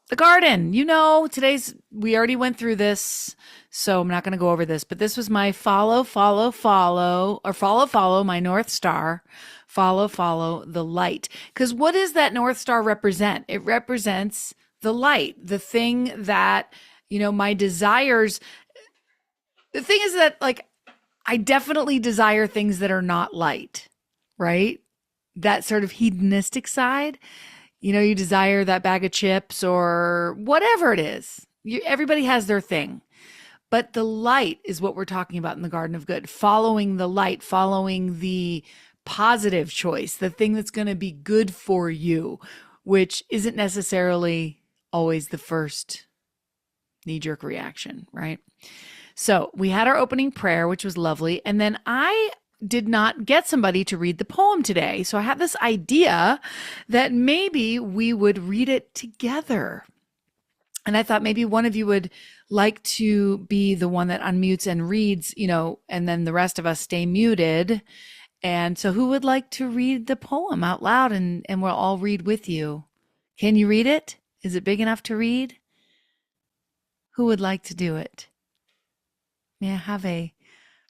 The garden. We already went through this, so I'm not going to go over this, but this was my follow, my North Star. Follow the light. Because what does that North Star represent? It represents the light, the thing that, my desires. The thing is that, like, I definitely desire things that are not light, right? That sort of hedonistic side. You desire that bag of chips or whatever it is. Everybody has their thing. But the light is what we're talking about in the Garden of Good. Following the light, following the positive choice, the thing that's going to be good for you, which isn't necessarily always the first knee jerk reaction, right? So we had our opening prayer, which was lovely. And then I did not get somebody to read the poem today. So I had this idea that maybe we would read it together. And I thought maybe one of you would like to be the one that unmutes and reads, and then the rest of us stay muted. And so who would like to read the poem out loud and we'll all read with you? Can you read it? Is it big enough to read? Who would like to do it? May I have a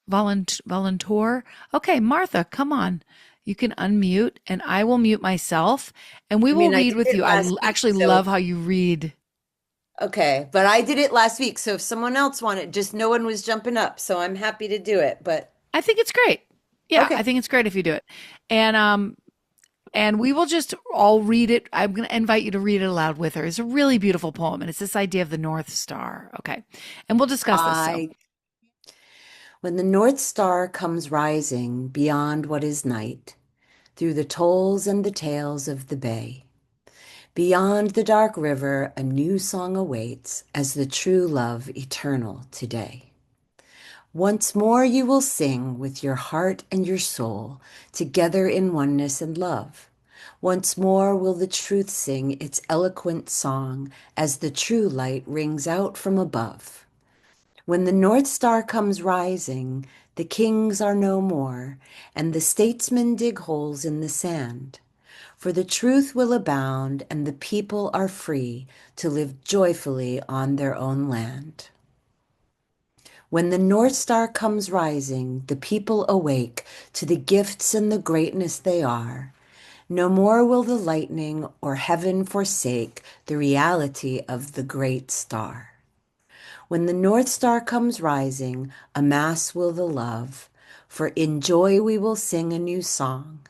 volunteer? Okay, Martha, come on. You can unmute and I will mute myself and we will I read did with it you. I last week, actually so love how you read. okay, but I did it last week, so if someone else wanted, just no one was jumping up, so I'm happy to do it, but I think it's great. Yeah, I okay. think it's great if you do it. And we will just all read it. I'm going to invite you to read it aloud with her. It's a really beautiful poem and it's this idea of the North Star. Okay. And we'll discuss this. So, I When the North Star comes rising beyond what is night, through the tolls and the tales of the bay, beyond the dark river, a new song awaits as the true love eternal today. Once more you will sing with your heart and your soul together in oneness and love. Once more will the truth sing its eloquent song as the true light rings out from above. When the North Star comes rising, the kings are no more, and the statesmen dig holes in the sand. For the truth will abound, and the people are free to live joyfully on their own land. When the North Star comes rising, the people awake to the gifts and the greatness they are. No more will the lightning or heaven forsake the reality of the great star. When the North Star comes rising, amass will the love, for in joy we will sing a new song.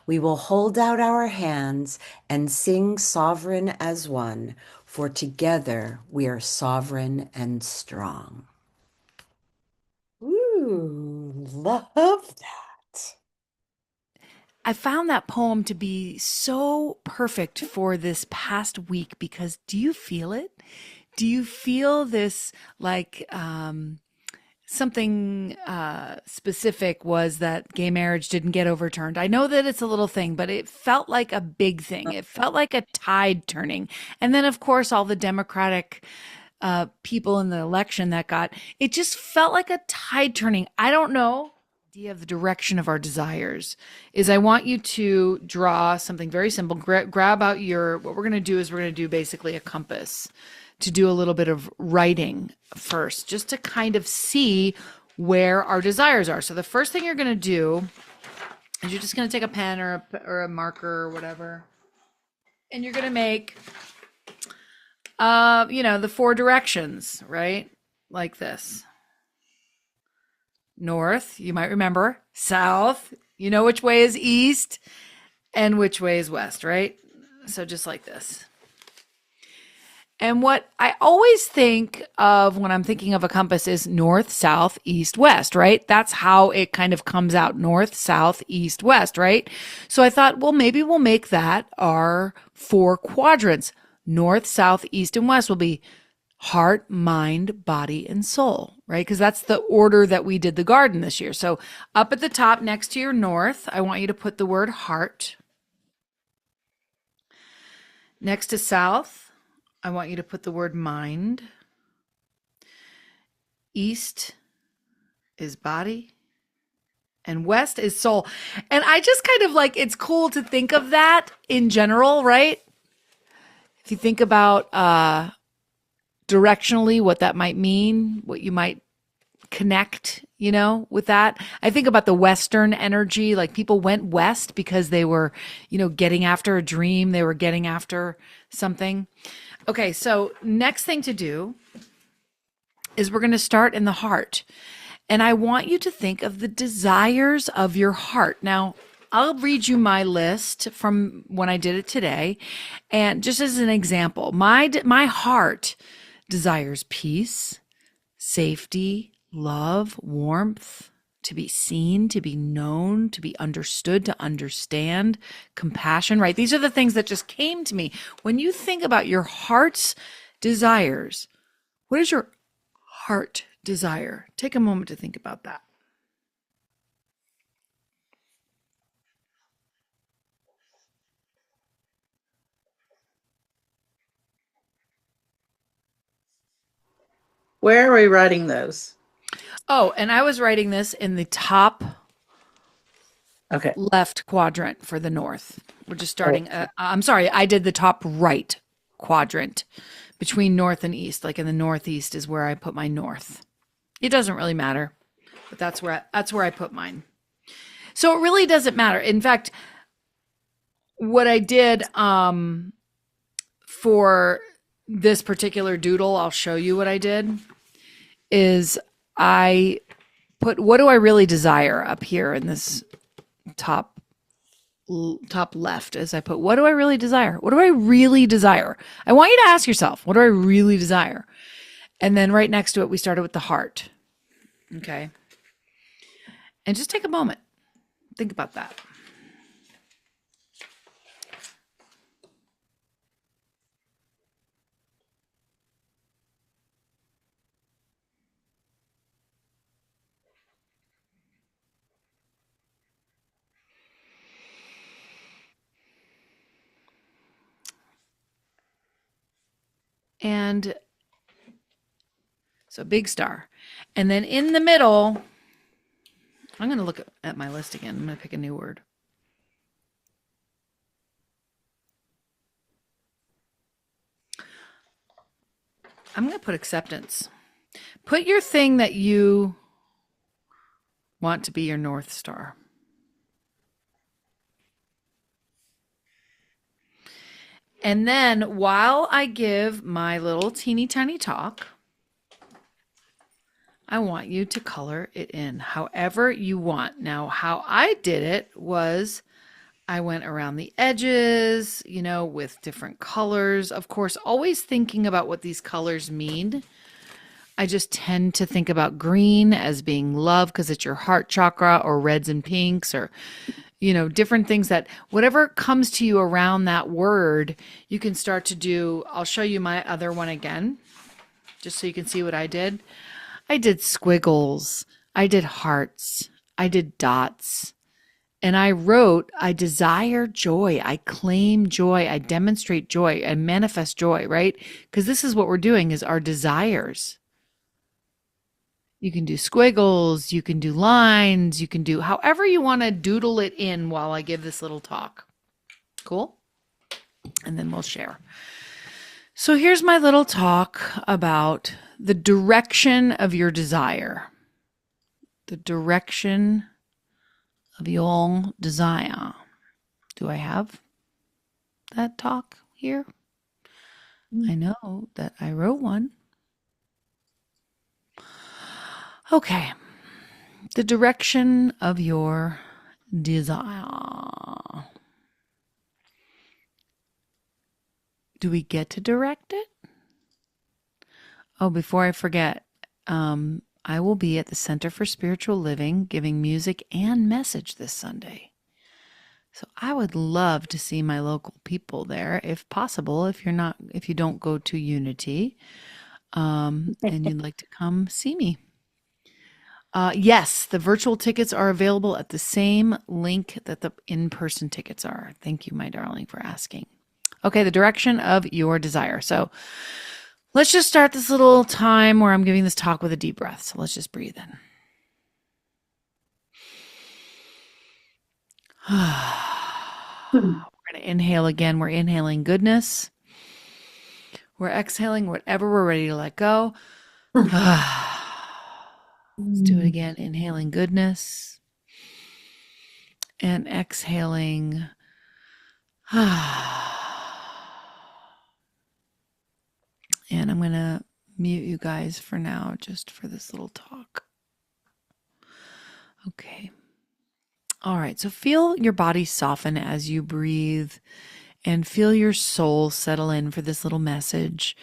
We will hold out our hands and sing sovereign as one, for together we are sovereign and strong. Ooh, love that. I found that poem to be so perfect for this past week because do you feel it? Do you feel this like something specific was that gay marriage didn't get overturned? I know that it's a little thing, but it felt like a big thing. It felt like a tide turning. And then, of course, all the Democratic people in the election that got it just felt like a tide turning. I don't know idea of the direction of our desires is I want you to draw something very simple. Grab out what we're going to do is we're going to do basically a compass to do a little bit of writing first, just to kind of see where our desires are. So the first thing you're going to do is you're just going to take a pen or a marker or whatever, and you're going to make, the four directions, right? Like this. North, you might remember. South, you know which way is east and which way is west, right? So just like this. And what I always think of when I'm thinking of a compass is north, south, east, west, right? That's how it kind of comes out north, south, east, west, right? So I thought, well, maybe we'll make that our four quadrants. North, south, east, and west will be heart, mind, body, and soul, right? Because that's the order that we did the garden this year. So up at the top next to your north, I want you to put the word heart. Next to south, I want you to put the word mind. East is body. And west is soul. And I just kind of like, it's cool to think of that in general, right? If you think about directionally what that might mean, what you might connect, with that. I think about the Western energy, like people went West because they were, getting after a dream, they were getting after something. Okay, so next thing to do is we're going to start in the heart. And I want you to think of the desires of your heart. Now, I'll read you my list from when I did it today. And just as an example, my heart desires peace, safety, love, warmth, to be seen, to be known, to be understood, to understand, compassion, right? These are the things that just came to me. When you think about your heart's desires, what is your heart desire? Take a moment to think about that. Where are we writing those? Oh, and I was writing this in the top Okay. left quadrant for the north. We're just Oh, starting. I'm sorry, I did the top right quadrant between north and east. Like in the northeast is where I put my north. It doesn't really matter, but that's where I put mine. So it really doesn't matter. In fact, what I did for this particular doodle, I'll show you what I did. Is I put what do I really desire up here in this top top left as I put what do I really desire? What do I really desire? I want you to ask yourself, what do I really desire? And then right next to it we started with the heart. Okay? And just take a moment. Think about that. And so big star. And then in the middle, I'm going to look at my list again. I'm going to pick a new word. I'm going to put acceptance. Put your thing that you want to be your North Star. And then while I give my little teeny tiny talk, I want you to color it in however you want. Now, how I did it was I went around the edges, with different colors. Of course, always thinking about what these colors mean. I just tend to think about green as being love because it's your heart chakra, or reds and pinks, or, different things that whatever comes to you around that word, you can start to do. I'll show you my other one again, just so you can see what I did. I did squiggles, I did hearts, I did dots, and I wrote, I desire joy, I claim joy, I demonstrate joy, I manifest joy, right? Because this is what we're doing is our desires. You can do squiggles, you can do lines, you can do however you want to doodle it in while I give this little talk. Cool? And then we'll share. So here's my little talk about the direction of your desire. The direction of your desire. Do I have that talk here? I know that I wrote one. Okay. The direction of your desire. Do we get to direct it? Oh, before I forget, I will be at the Center for Spiritual Living giving music and message this Sunday. So I would love to see my local people there, if possible, if you don't go to Unity, and you'd like to come see me. Yes, the virtual tickets are available at the same link that the in-person tickets are. Thank you, my darling, for asking. Okay, the direction of your desire. So let's just start this little time where I'm giving this talk with a deep breath. So let's just breathe in. We're going to inhale again. We're inhaling goodness. We're exhaling whatever we're ready to let go. Let's do it again. Inhaling goodness and exhaling. And I'm going to mute you guys for now, just for this little talk. Okay. All right. So feel your body soften as you breathe and feel your soul settle in for this little message.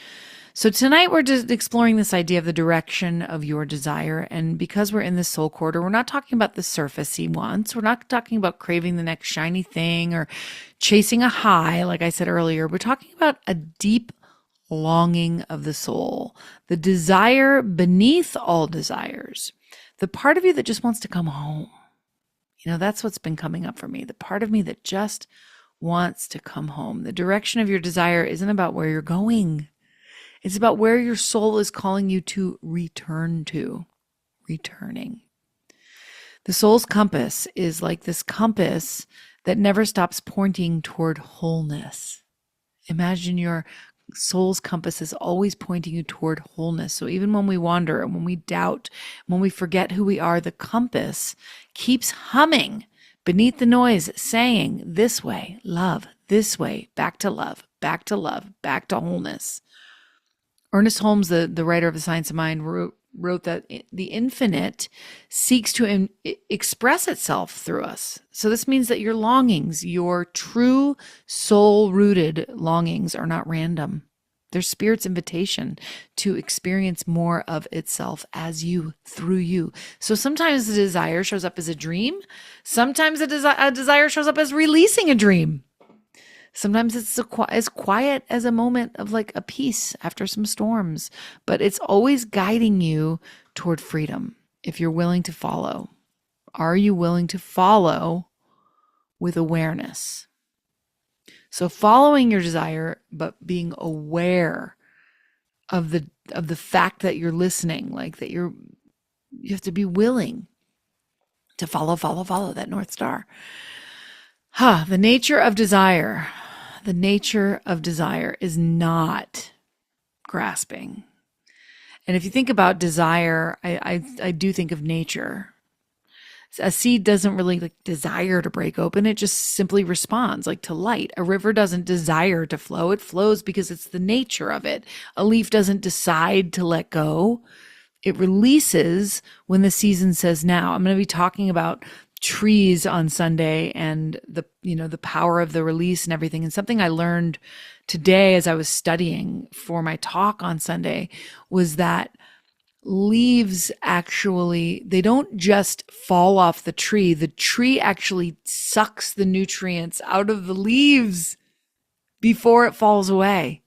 So tonight we're just exploring this idea of the direction of your desire. And because we're in the soul quarter, we're not talking about the surfacey wants. We're not talking about craving the next shiny thing or chasing a high, like I said earlier. We're talking about a deep longing of the soul, the desire beneath all desires, the part of you that just wants to come home. That's what's been coming up for me. The part of me that just wants to come home. The direction of your desire isn't about where you're going. It's about where your soul is calling you to return to, returning. The soul's compass is like this compass that never stops pointing toward wholeness. Imagine your soul's compass is always pointing you toward wholeness. So even when we wander and when we doubt, when we forget who we are, the compass keeps humming beneath the noise, saying, this way, love, this way, back to love, back to love, back to wholeness. Ernest Holmes, the writer of The Science of Mind, wrote that the infinite seeks to express itself through us. So this means that your longings, your true soul-rooted longings, are not random. They're Spirit's invitation to experience more of itself as you, through you. So sometimes the desire shows up as a dream. Sometimes a desire shows up as releasing a dream. Sometimes it's as quiet as a moment of like a peace after some storms, but it's always guiding you toward freedom if you're willing to follow. Are you willing to follow with awareness? So following your desire, but being aware of the fact that you're listening, like that you have to be willing to follow that North Star. The nature of desire. The nature of desire is not grasping. And if you think about desire, I do think of nature. A seed doesn't really like desire to break open. It just simply responds like to light. A river doesn't desire to flow. It flows because it's the nature of it. A leaf doesn't decide to let go. It releases when the season says now. I'm going to be talking about trees on Sunday and the power of the release and everything. And something I learned today as I was studying for my talk on Sunday was that leaves actually, they don't just fall off the tree. The tree actually sucks the nutrients out of the leaves before it falls away.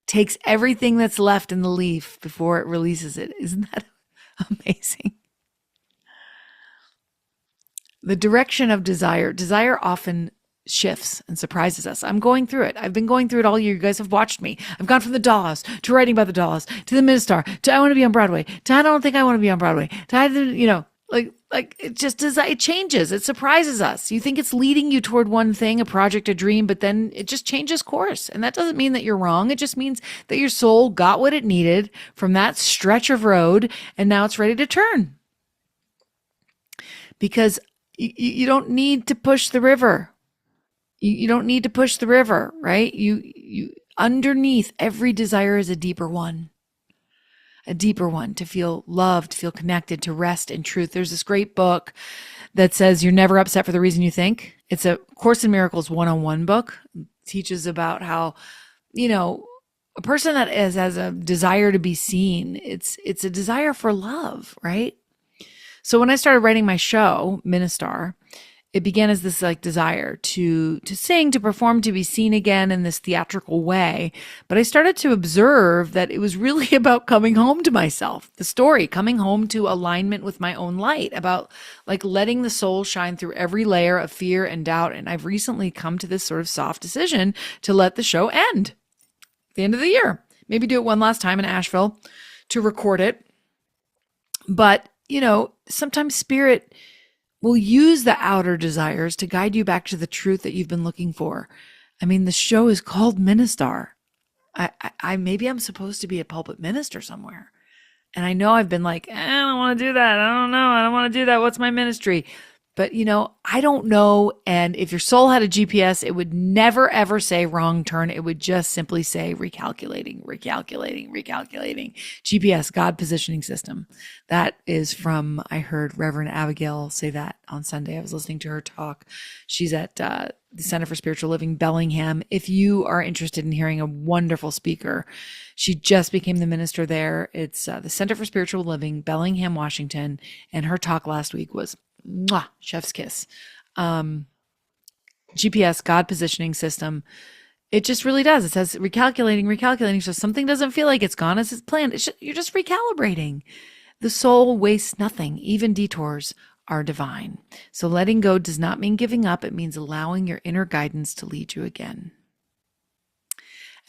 Takes everything that's left in the leaf before it releases it. Isn't that amazing? The direction of desire often shifts and surprises us. I'm going through it. I've been going through it all year. You guys have watched me. I've gone from the dollhouse to writing about the dollhouse to the Ministar to I want to be on Broadway to I don't think I want to be on Broadway to like it just does. It changes. It surprises us. You think it's leading you toward one thing, a project, a dream, but then it just changes course. And that doesn't mean that you're wrong. It just means that your soul got what it needed from that stretch of road and now it's ready to turn. Because you don't need to push the river. You don't need to push the river, right? You underneath every desire is a deeper one to feel loved, to feel connected, to rest in truth. There's this great book that says you're never upset for the reason you think. It's a Course in Miracles one-on-one book. It teaches about how, a person that has a desire to be seen, it's a desire for love, right? So when I started writing my show, Ministar, it began as this like desire to sing, to perform, to be seen again in this theatrical way. But I started to observe that it was really about coming home to myself. The story, coming home to alignment with my own light, about like letting the soul shine through every layer of fear and doubt. And I've recently come to this sort of soft decision to let the show end at the end of the year. Maybe do it one last time in Asheville to record it. But, sometimes Spirit will use the outer desires to guide you back to the truth that you've been looking for. I mean, the show is called Ministar. Maybe I'm supposed to be a pulpit minister somewhere. And I know I've been like, I don't want to do that. I don't know. I don't want to do that. What's my ministry? But, I don't know. And if your soul had a GPS, it would never, ever say wrong turn. It would just simply say recalculating, recalculating, recalculating. GPS, God Positioning System. That is from, I heard Reverend Abigail say that on Sunday. I was listening to her talk. She's at the Center for Spiritual Living, Bellingham. If you are interested in hearing a wonderful speaker, she just became the minister there. It's the Center for Spiritual Living, Bellingham, Washington. And her talk last week was mwah, chef's kiss. GPS, God Positioning System. It just really does. It says recalculating, recalculating. So something doesn't feel like it's gone as it's planned. You're just recalibrating. The soul wastes nothing. Even detours are divine. So letting go does not mean giving up. It means allowing your inner guidance to lead you again.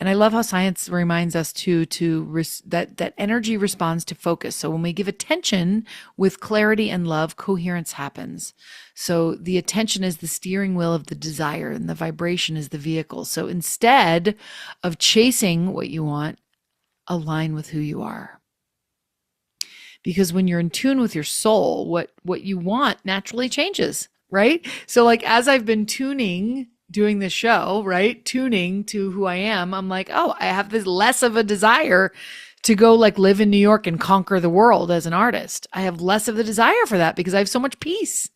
And I love how science reminds us that energy responds to focus. So when we give attention with clarity and love, coherence happens. So the attention is the steering wheel of the desire and the vibration is the vehicle. So instead of chasing what you want, align with who you are. Because when you're in tune with your soul, what you want naturally changes, right? So like as I've been doing this show, right? Tuning to who I am, I'm like, oh, I have this less of a desire to go like live in New York and conquer the world as an artist. I have less of the desire for that because I have so much peace.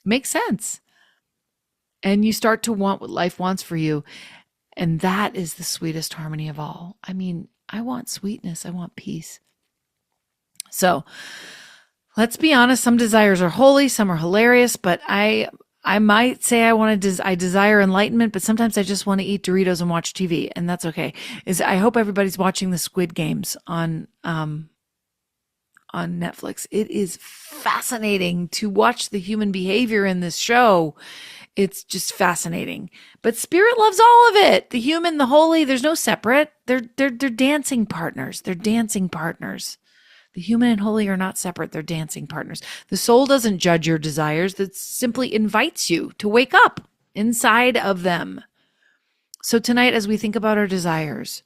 Makes sense. And you start to want what life wants for you. And that is the sweetest harmony of all. I mean, I want sweetness. I want peace. So let's be honest. Some desires are holy. Some are hilarious, but I might say I desire enlightenment, but sometimes I just want to eat Doritos and watch TV, and that's okay. I hope everybody's watching the Squid Games on Netflix. It is fascinating to watch the human behavior in this show. It's just fascinating. But spirit loves all of it. The human, the holy, there's no separate. They're dancing partners. They're dancing partners. The human and holy are not separate. They're dancing partners. The soul doesn't judge your desires. That simply invites you to wake up inside of them. So tonight, as we think about our desires,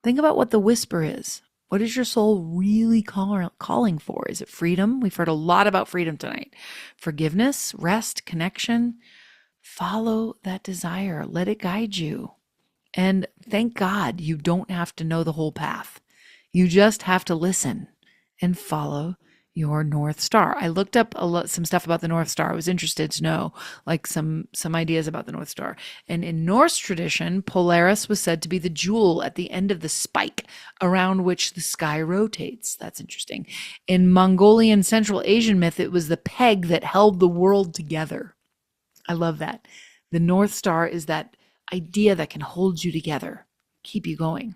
think about what the whisper is. What is your soul really calling for? Is it freedom? We've heard a lot about freedom tonight. Forgiveness, rest, connection. Follow that desire. Let it guide you. And thank God you don't have to know the whole path. You just have to listen and follow your North Star. I looked up some stuff about the North Star. I was interested to know like some ideas about the North Star. And in Norse tradition, Polaris was said to be the jewel at the end of the spike around which the sky rotates. That's interesting. In Mongolian Central Asian myth, it was the peg that held the world together. I love that. The North Star is that idea that can hold you together, keep you going.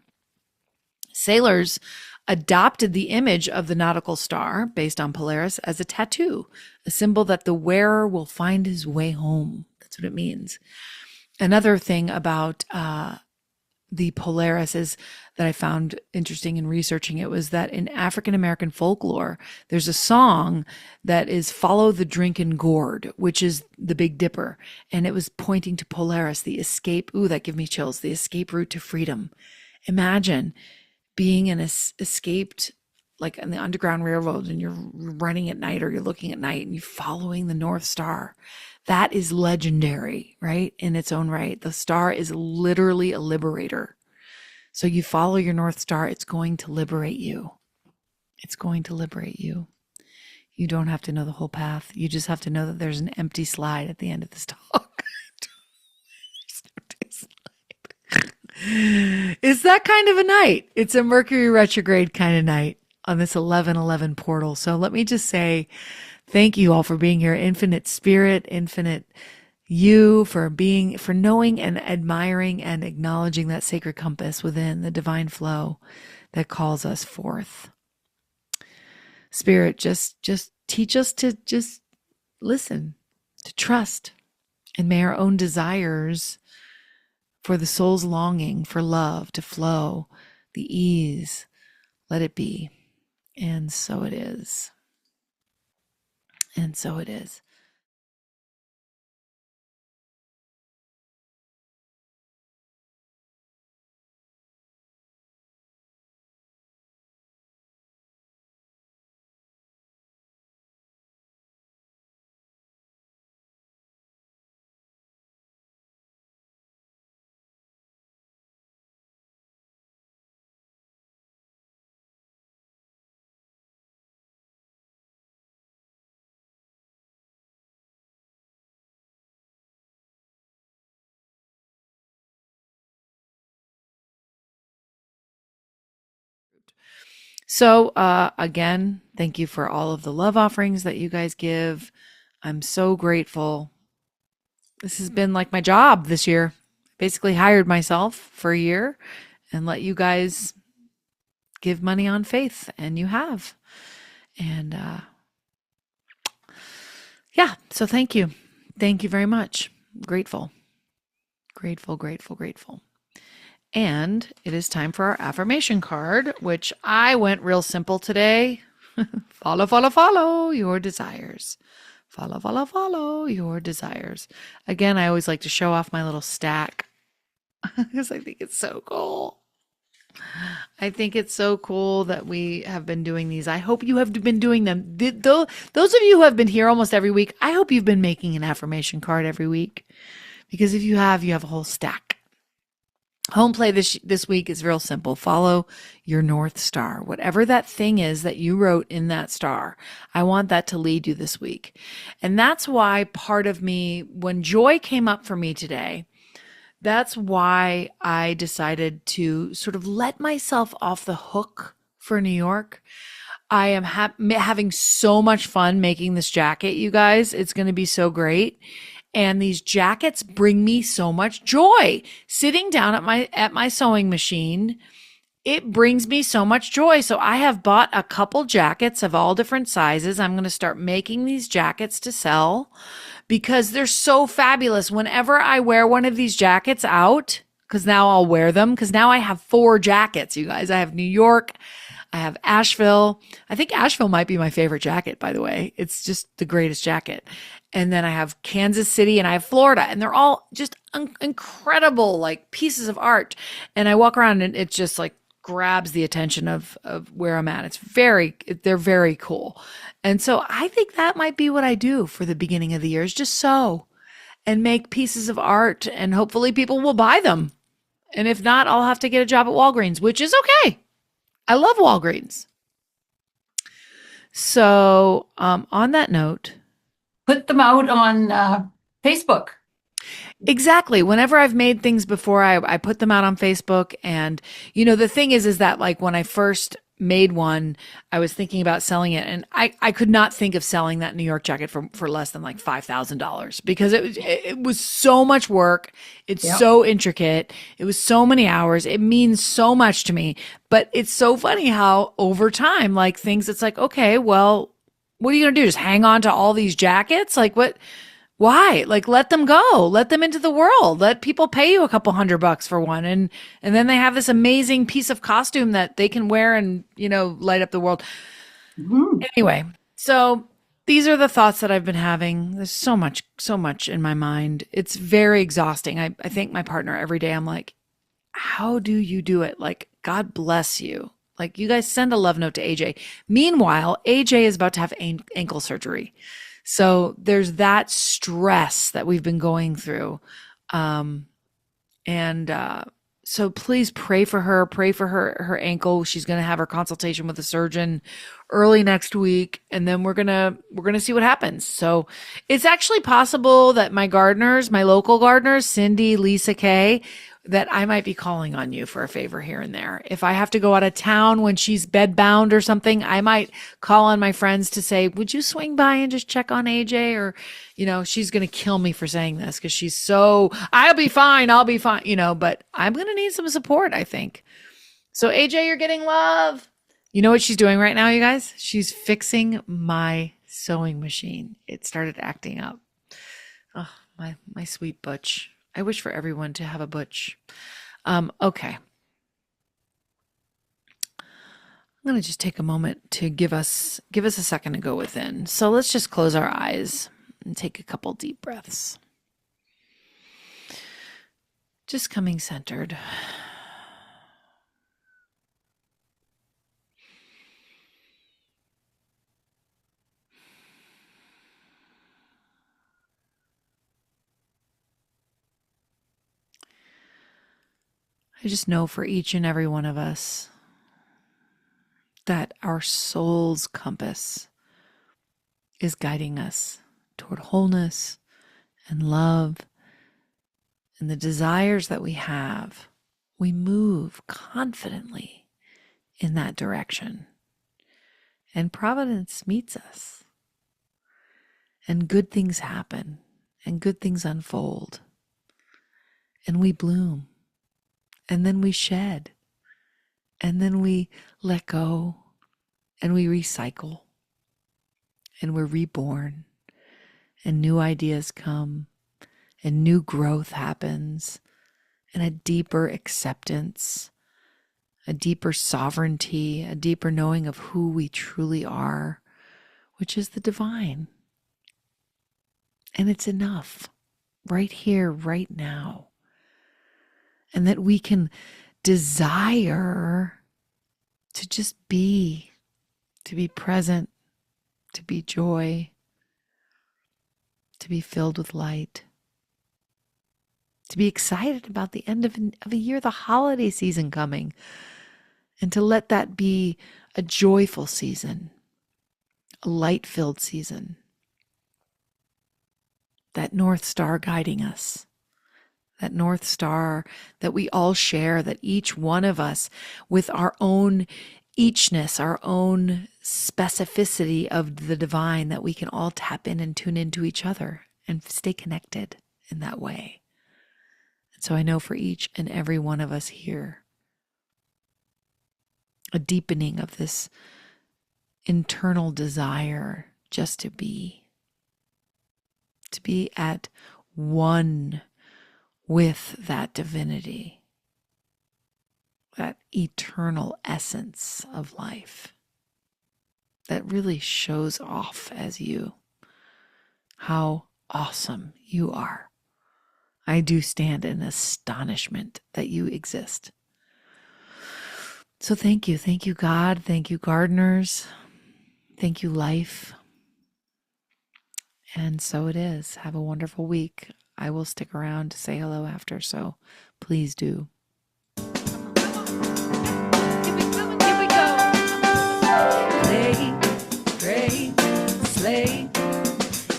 Sailors adopted the image of the nautical star based on Polaris as a tattoo, a symbol that the wearer will find his way home. That's what it means. Another thing about the Polaris is that I found interesting in researching it was that in African American folklore, there's a song that is Follow the Drinking Gourd, which is the Big Dipper. And it was pointing to Polaris, the escape. Ooh, that gave me chills. The escape route to freedom. Imagine being an escaped, like in the Underground Railroad, and you're running at night or you're looking at night and you're following the North Star. That is legendary, right? In its own right. The star is literally a liberator. So you follow your North Star, it's going to liberate you. It's going to liberate you. You don't have to know the whole path. You just have to know that there's an empty slide at the end of this talk. It's that kind of a night. It's a Mercury retrograde kind of night on this 11/11 portal. So let me just say thank you all for being here. Infinite Spirit, infinite you, for knowing and admiring and acknowledging that sacred compass within the divine flow that calls us forth. Spirit, just teach us to just listen, to trust, and may our own desires for the soul's longing for love to flow, the ease, let it be. And so it is. And so it is. So, again, thank you for all of the love offerings that you guys give. I'm so grateful. This has been like my job this year. Basically, hired myself for a year and let you guys give money on faith, and you have. And yeah, so thank you. Thank you very much. Grateful, grateful, grateful, grateful. And it is time for our affirmation card, which I went real simple today. Follow, follow, follow your desires. Follow, follow, follow your desires. Again, I always like to show off my little stack because I think it's so cool. I think it's so cool that we have been doing these. I hope you have been doing them. Those of you who have been here almost every week, I hope you've been making an affirmation card every week, because if you have a whole stack. Home play this week is real simple. Follow your North Star. Whatever that thing is that you wrote in that star, I want that to lead you this week. And that's why part of me, when joy came up for me today, that's why I decided to sort of let myself off the hook for New York. I am having so much fun making this jacket, you guys. It's going to be so great. And these jackets bring me so much joy. Sitting down at my sewing machine, it brings me so much joy. So I have bought a couple jackets of all different sizes. I'm going to start making these jackets to sell because they're so fabulous. Whenever I wear one of these jackets out, because now I'll wear them, because now I have 4 jackets, you guys. I have New York, I have Asheville. I think Asheville might be my favorite jacket, by the way. It's just the greatest jacket. And then I have Kansas City and I have Florida, and they're all just incredible, like pieces of art. And I walk around and it just like grabs the attention of where I'm at. They're very cool. And so I think that might be what I do for the beginning of the year, is just sew and make pieces of art, and hopefully people will buy them. And if not, I'll have to get a job at Walgreens, which is okay. I love Walgreens. So, on that note, Put them out on Facebook. exactly. Whenever I've made things before, I put them out on Facebook. And, the thing is that like when I first made one, I was thinking about selling it, and I could not think of selling that New York jacket for less than like $5,000, because it was so much work. It's Yep. so intricate. It was so many hours. It means so much to me. But it's so funny how over time, like things, it's like, okay, well, what are you going to do? Just hang on to all these jackets? Like what? Why? Like let them go. Let them into the world. Let people pay you a couple $100 for one, and then they have this amazing piece of costume that they can wear and, light up the world. Mhm. Anyway, so these are the thoughts that I've been having. There's so much in my mind. It's very exhausting. I thank my partner every day. I'm like, how do you do it? Like, God bless you. Like, you guys send a love note to AJ. Meanwhile, AJ is about to have ankle surgery. So there's that stress that we've been going through. And so please pray for her ankle. She's going to have her consultation with the surgeon early next week, and then we're going to see what happens. So it's actually possible that my local gardeners, Cindy, Lisa Kay, that I might be calling on you for a favor here and there. If I have to go out of town when she's bedbound or something, I might call on my friends to say, would you swing by and just check on AJ? Or, she's going to kill me for saying this because she's so, I'll be fine, but I'm going to need some support, I think. So AJ, you're getting love. You know what she's doing right now, you guys? She's fixing my sewing machine. It started acting up. Oh, my sweet Butch. I wish for everyone to have a Butch. Okay. I'm going to just take a moment to give us a second to go within. So let's just close our eyes and take a couple deep breaths. Just coming centered. I just know for each and every one of us that our soul's compass is guiding us toward wholeness and love and the desires that we have. We move confidently in that direction. and providence meets us, and good things happen, and good things unfold, and we bloom, and then we shed, and then we let go, and we recycle, and we're reborn, and new ideas come, and new growth happens, and a deeper acceptance, a deeper sovereignty, a deeper knowing of who we truly are, which is the divine. And it's enough right here, right now. And that we can desire to just be, to be present, to be joy, to be filled with light, to be excited about the end of a year, the holiday season coming, and to let that be a joyful season, a light-filled season, that North Star guiding us, that North Star that we all share, that each one of us with our own eachness, our own specificity of the divine, that we can all tap in and tune into each other and stay connected in that way. And so I know for each and every one of us here, a deepening of this internal desire just to be at one with that divinity, that eternal essence of life that really shows off as you, how awesome you are. I do stand in astonishment that you exist. So thank you. Thank you, God. Thank you, gardeners. Thank you, life. And so it is. Have a wonderful week. I will stick around to say hello after, so please do. Here we go. Play, pray, slay.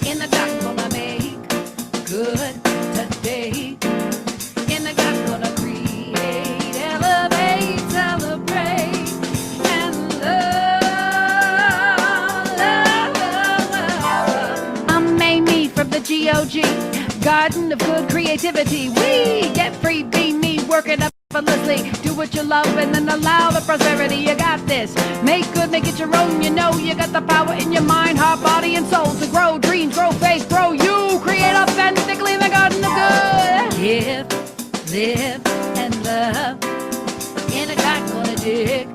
In the dark, gonna make good today. In the dark, gonna create, elevate, celebrate, and love. I'm Mamie from the GOG, Garden of Good Creativity. We get free, be me, working up effortlessly. Do what you love and then allow the prosperity. You got this. Make good, make it your own. You know you got the power in your mind, heart, body, and soul to grow dreams, grow faith, grow you. Create authentically in the garden of good. Live, live, and love. In a dark, gonna dig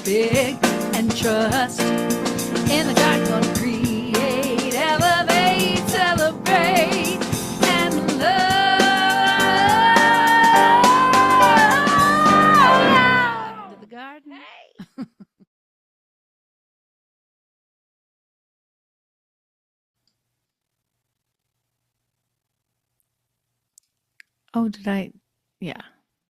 big and trust. In the dark, gonna create, elevate, celebrate, and love. To the garden. Oh, did I? Yeah.